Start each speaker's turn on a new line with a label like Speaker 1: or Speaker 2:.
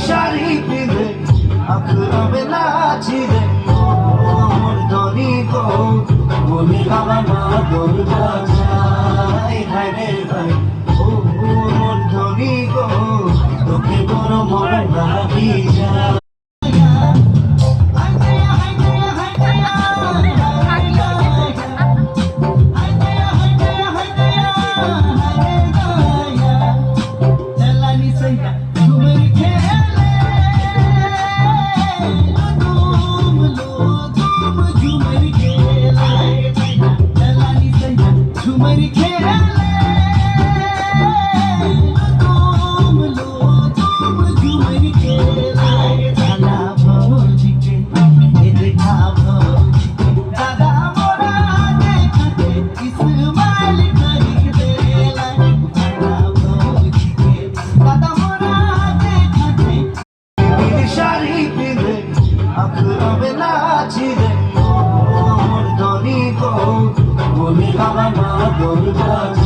Speaker 1: শাড়ি পিঁধে আখড়াবে নাচিবে মোর ধনী গো বলি আমার মা দুর্গা যাই হায় রে ভাই ও মোর ধনী গো তোকে বড় বড় লাগি যায় শাড়ি পিঁধে আখড়াবে নাচিবে মোর ধনী গো বলি আমার মা দুর্গা